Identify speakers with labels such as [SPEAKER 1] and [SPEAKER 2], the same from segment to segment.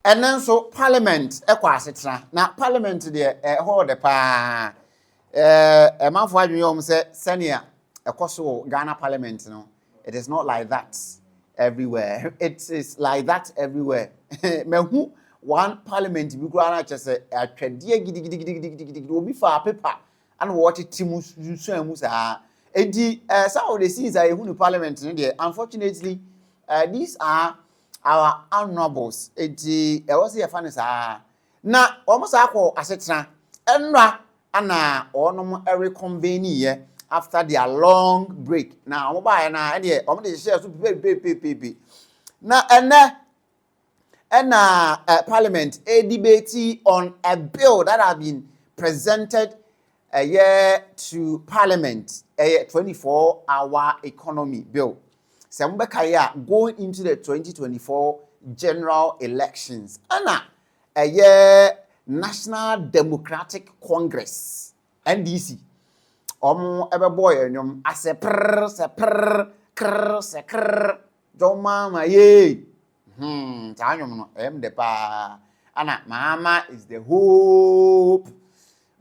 [SPEAKER 1] And then so Parliament equasetra. Now Parliament the hold the pa a man for you say senior a Ghana Parliament, you know. It is not like that everywhere. It is like that everywhere. Me who one Parliament be go just say a twedie gidi will be for paper and what it timus musa. Edi some of the scenes I who Parliament in there. Unfortunately, these are our honorables. Edi was here fan is na almost ako asetra enra ana onom reconvene after their long break. Now, mobile na and yeah, the shares pay. Now, and Parliament a debate on a bill that has been presented a year to Parliament, a 24-hour economy bill. Sambekaya going into the 2024 general elections. Anna, a year National Democratic Congress, NDC. Ebe boy nyom ase prr se prr krr se krr mama ye ta nyom no de pa ana mama is the hope.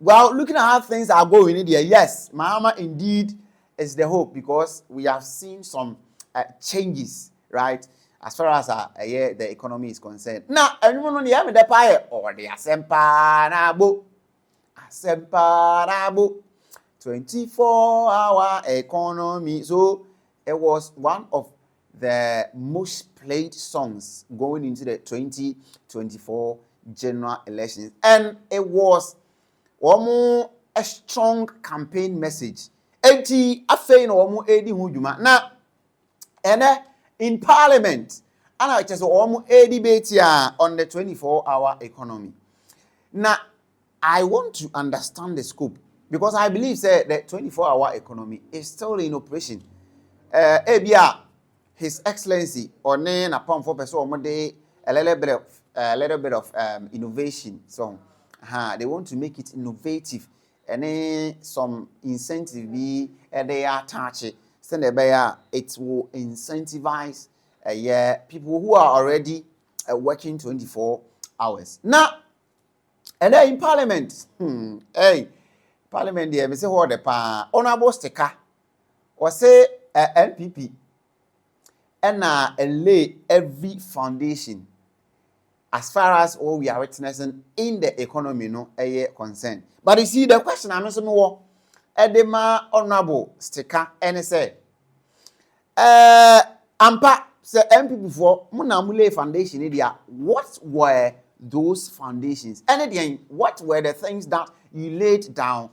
[SPEAKER 1] Well, looking at how things are going in there, yes, mama indeed is the hope, because we have seen some changes, right, as far as the economy is concerned. Now anyone on the de pa or the asempa na bo 24-hour economy. So it was one of the most played songs going into the 2024 general elections. And it was a strong campaign message. Now, and in Parliament, and I just a debate here on the 24-hour economy. Now, I want to understand the scope, because I believe the 24-hour economy is still in operation. His Excellency or na pump for person a little bit of innovation. So they want to make it innovative, and some incentive be they are touchy. Send it will incentivize people who are already working 24 hours. Now, and then in Parliament, Parliament there, me say what the pa honorable sticker or say NPP and lay every foundation as far as all we are witnessing in the economy concerned. But you see the question I'm asking more edema honorable sticker and say ampa say NPP for munamule foundation area. What were those foundations? And again, what were the things that you laid down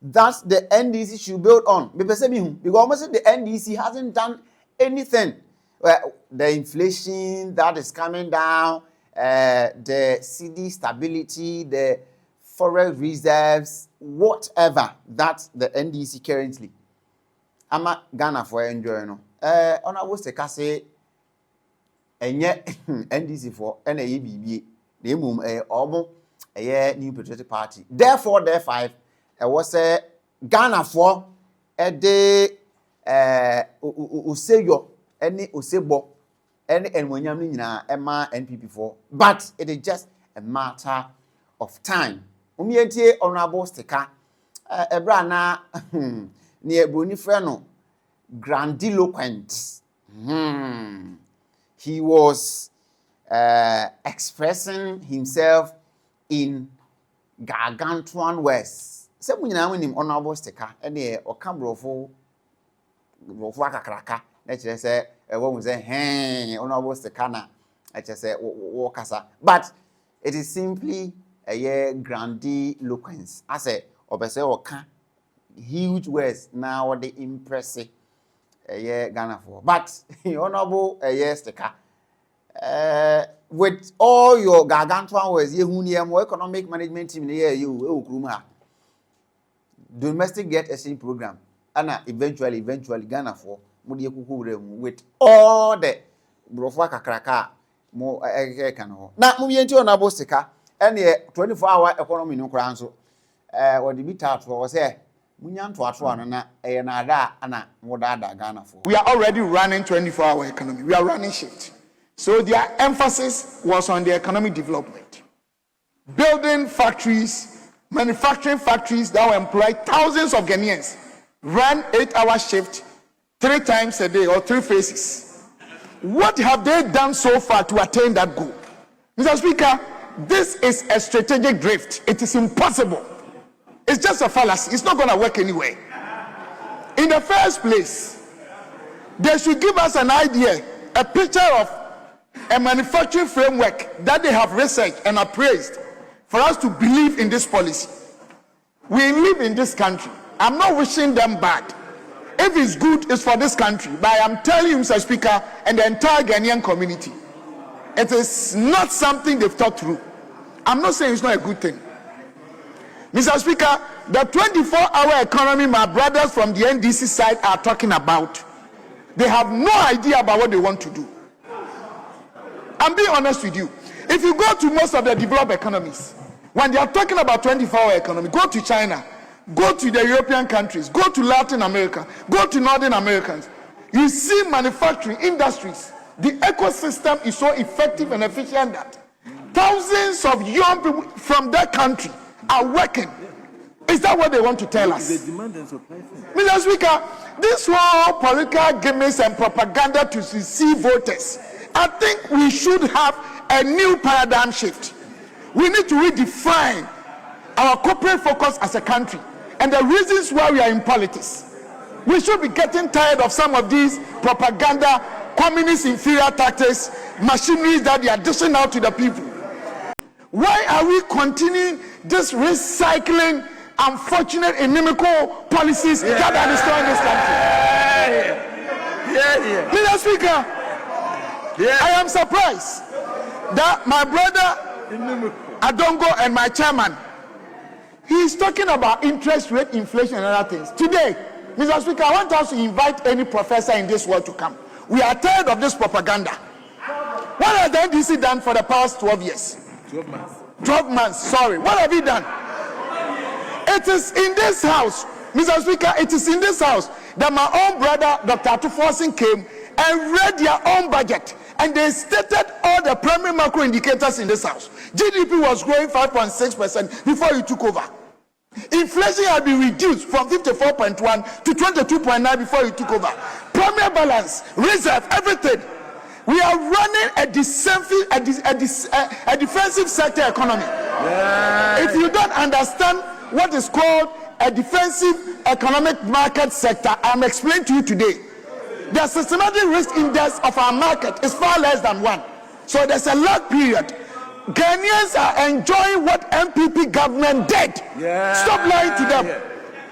[SPEAKER 1] that the NDC should build on? Because almost the NDC hasn't done anything. Well, the inflation that is coming down, the CD stability, the foreign reserves, whatever that the NDC currently. I'm a Ghana for enjoying. Honorable Seka say, and yet NDC for NABB, the mum a new patriotic party. Therefore, there five. Was a Ghana for a day Useyo, any Usebo, any and when Yamina, Emma NPP for. But it is just a matter of time. Umiete honorable sticker, a brana near Bonifreno, grandiloquent. He was expressing himself in gargantuan words. Some when him honorable sticker and or cambrofo kakraka. Let's just say a woman say, hey, honorable sticker na. I just say wakasa. But it is simply a grandiloquence. I say, obese oka huge words now the impressive Ghana for. But honorable sticker. With all your gargantuan words, you economic management team here, you domestic get exchange program, and eventually Ghana for with all the brofwa kakraka more can now moving into an abostica and the 24-hour economy no crown so what the bit out was here. Munyan to Atwana and more Ghana for.
[SPEAKER 2] We are already running 24-hour economy. We are running shift. So their emphasis was on the economic development. Building factories, manufacturing factories that will employ thousands of Ghanaians, run 8-hour shift 3 times a day or 3 phases. What have they done so far to attain that goal? Mr. Speaker, this is a strategic drift. It is impossible. It's just a fallacy. It's not going to work anyway. In the first place, they should give us an idea, a picture of a manufacturing framework that they have researched and appraised for us to believe in this policy. We live in this country. I'm not wishing them bad. If it's good, it's for this country. But I am telling you, Mr. Speaker, and the entire Ghanaian community, it is not something they've thought through. I'm not saying it's not a good thing. Mr. Speaker, the 24-hour economy my brothers from the NDC side are talking about, they have no idea about what they want to do. I'm being honest with you. If you go to most of the developed economies, when they are talking about 24-hour economy, go to China, go to the European countries, go to Latin America, go to Northern Americans, you see manufacturing industries. The ecosystem is so effective and efficient that thousands of young people from that country are working. Is that what they want to tell us? Mr. Speaker, this whole political gimmicks and propaganda to deceive voters, I think we should have a new paradigm shift. We need to redefine our corporate focus as a country and the reasons why we are in politics. We should be getting tired of some of these propaganda, communist inferior tactics, machineries that they are dishing out to the people. Why are we continuing this recycling unfortunate inimical policies that are destroying this country? Mr. Speaker, I am surprised that my brother Adongo and my chairman, he is talking about interest rate, inflation, and other things. Today, Mr. Speaker, I want us to invite any professor in this world to come. We are tired of this propaganda. What has the NDC done for the past 12 years? 12 months. 12 months, sorry. What have you done? It is in this house, Mr. Speaker, it is in this house that my own brother, Dr. Atuforsin, came and read their own budget. And they stated all the primary macro indicators in this house. GDP was growing 5.6% before he took over. Inflation had been reduced from 54.1 to 22.9 before he took over. Primary balance, reserve, everything. We are running a defensive sector economy. If you don't understand what is called a defensive economic market sector, I'm explaining to you today. The systematic risk index of our market is far less than 1. So there's a lag period. Ghanaians are enjoying what NPP government did. Stop lying to them.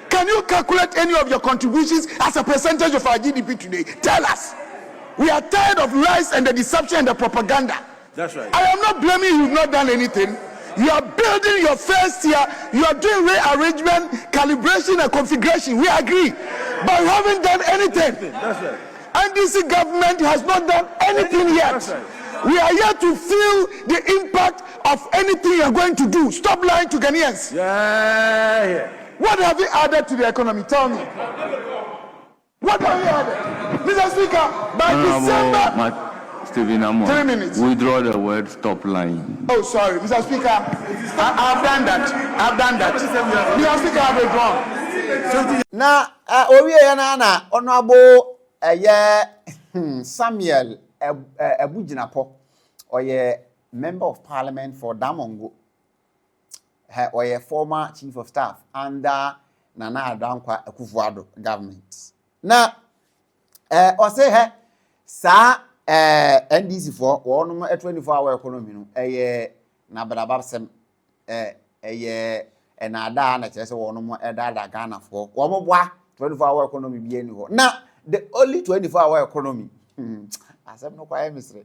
[SPEAKER 2] Can you calculate any of your contributions as a percentage of our GDP today? Tell us. We are tired of lies and the deception and the propaganda.
[SPEAKER 3] That's right.
[SPEAKER 2] I am not blaming you, you've not done anything. You are building your first year. You are doing rearrangement, calibration, and configuration. We agree. But you haven't done anything.
[SPEAKER 3] That's right.
[SPEAKER 2] NDC government has not done anything yet.
[SPEAKER 3] That's right.
[SPEAKER 2] We are here to feel the impact of anything you are going to do. Stop lying to Ghanaians.
[SPEAKER 3] Yeah.
[SPEAKER 2] What have you added to the economy? Tell me. What have you added? Mr. Speaker, by December...
[SPEAKER 4] Stephen Amon,
[SPEAKER 2] 3 minutes.
[SPEAKER 4] Withdraw the word stop lying.
[SPEAKER 2] Oh, sorry, Mr. Speaker. I've done that. Mr. Speaker, I've withdrawn.
[SPEAKER 1] Na owie na honorable Samuel Ebujinapo, oye member of parliament for Damongo, oye former chief of staff under Nana Adankwa Akufo-Addo government. Na ose sa NDC for one 24-hour economy no na badabasem na ada na chese one mo da Ghana for wo mo boa 24-hour economy bi eni ho na the only 24-hour economy asem no kwa misre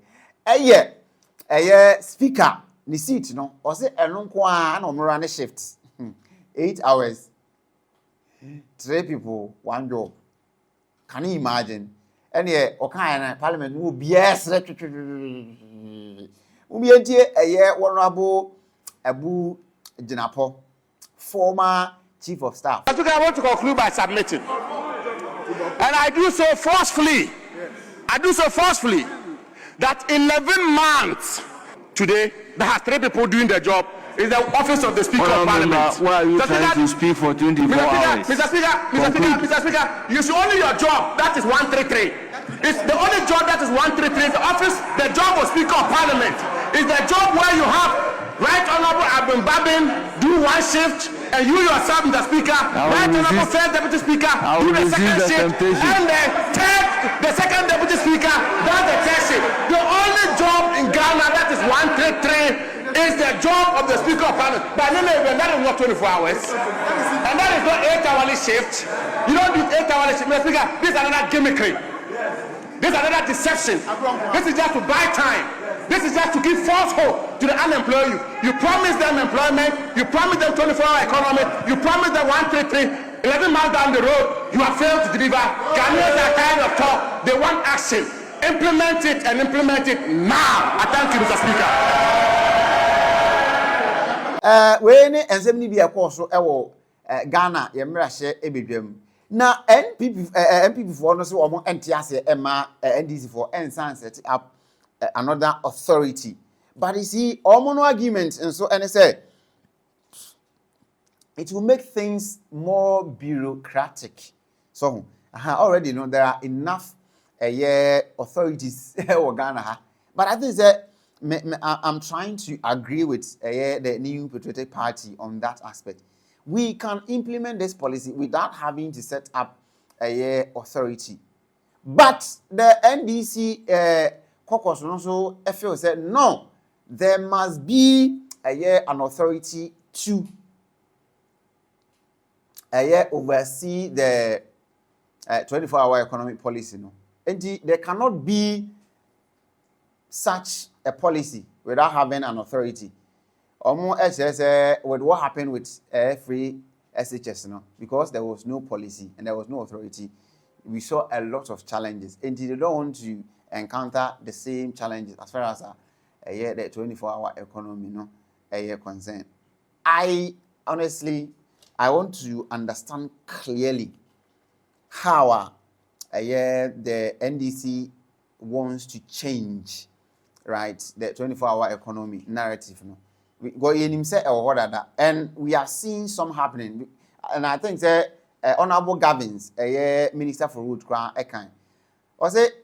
[SPEAKER 1] speaker ni seat no o se eno nko a na omra na shift 8 hours 3 people 1 job. Can you imagine? And yeah, okay, Parliament will be yes. Honorable Abu Jinapo, former chief of staff.
[SPEAKER 2] I want to conclude by submitting, and I do so forcefully.
[SPEAKER 3] that 11 months today, that has 3 people doing the job, is the office of the Speaker of Parliament.
[SPEAKER 4] Why are you trying to speak for 24 hours?
[SPEAKER 3] Mr. Speaker, you should only your job, that is 133. It's the only job that is 133 is the office, the job of Speaker of Parliament. Is the job where you have Right Honorable Abin Babin do 1 shift, and you yourself, Mr. Speaker, Right Honorable First Deputy Speaker, do the 2nd shift, and the 2nd Deputy Speaker does the 3rd shift. The only job in Ghana that is 133 is the job of the Speaker of Parliament. But no, that is not 24 hours. And that is not 8-hourly shift. You don't do 8-hourly shift. Mr. Speaker, this is another gimmickry. This is another deception. This is just to buy time. This is just to give false hope to the unemployed youth. You promise them employment. You promise them 24-hour economy. You promise them 133. 11 miles down the road, you have failed to deliver. Ghanaians are tired of talk. They want action. Implement it and implement it now. I thank you, Mr. Speaker.
[SPEAKER 1] We ne ensem ni bia course ewo Ghana ye mra hye ebedwam na NPP for no so omo entiase ema NDC for ensan set up another authority, but you see omo no argument and so and say it will make things more bureaucratic. So I already know there are enough authorities in Ghana, but I think that I'm trying to agree with the new Patriotic Party on that aspect. We can implement this policy without having to set up a authority. But the NDC caucus also FL said no, there must be an authority to oversee the 24-hour economic policy. No, and there cannot be such a policy without having an authority. Almost with what happened with free SHS, no, because there was no policy and there was no authority, we saw a lot of challenges. And they don't want to encounter the same challenges as far as the 24-hour economy, no, concern. I want to understand clearly how the NDC wants to change, right, the 24-hour economy narrative. No, we go in himself or that, and we are seeing some happening. And I think that Honorable Gavins, Minister for Road,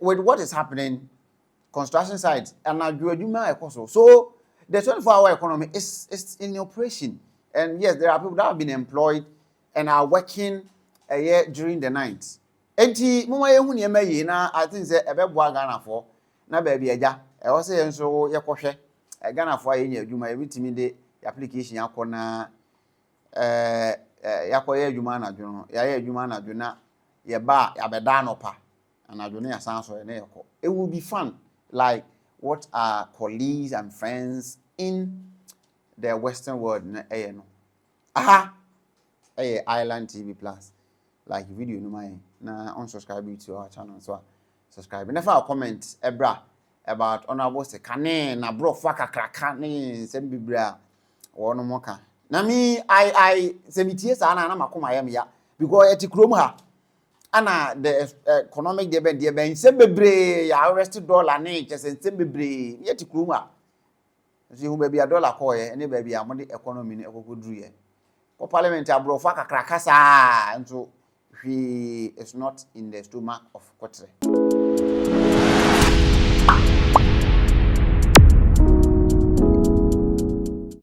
[SPEAKER 1] with what is happening, construction sites, and so the 24-hour economy is in operation. And yes, there are people that have been employed and are working during the night. Enti mama ye huni ema yi na I think say ebeboa Ghana for na ba bia ja e wo say enso ye kohwe Ghana for ye nya adwuma e bitimi de application yakona yakoye adwuma na dwono ya ye adwuma na dwona ye ba ya beda no pa na dwono ya san so ye na yeko. It will be fun like what our colleagues and friends in the Western world na no. Aha. Island TV Plus. Like video no my na unsubscribe to our channel so subscribe. Never a comment ebra about honorable se kane na bro fa kakraka ne sem bibra wo no moka. Na me I semitie sa na makoma yam ya because eti krom ha ana the economic de ben sem bebre ya arrest dollar ne chese sem bebre yeti krom ha. So hu be dollar ko ye ne ba bia mo de economy ne ekokodru ye. Ko parliament abro fa kakraka sa nso he is not in the stomach of Kotre.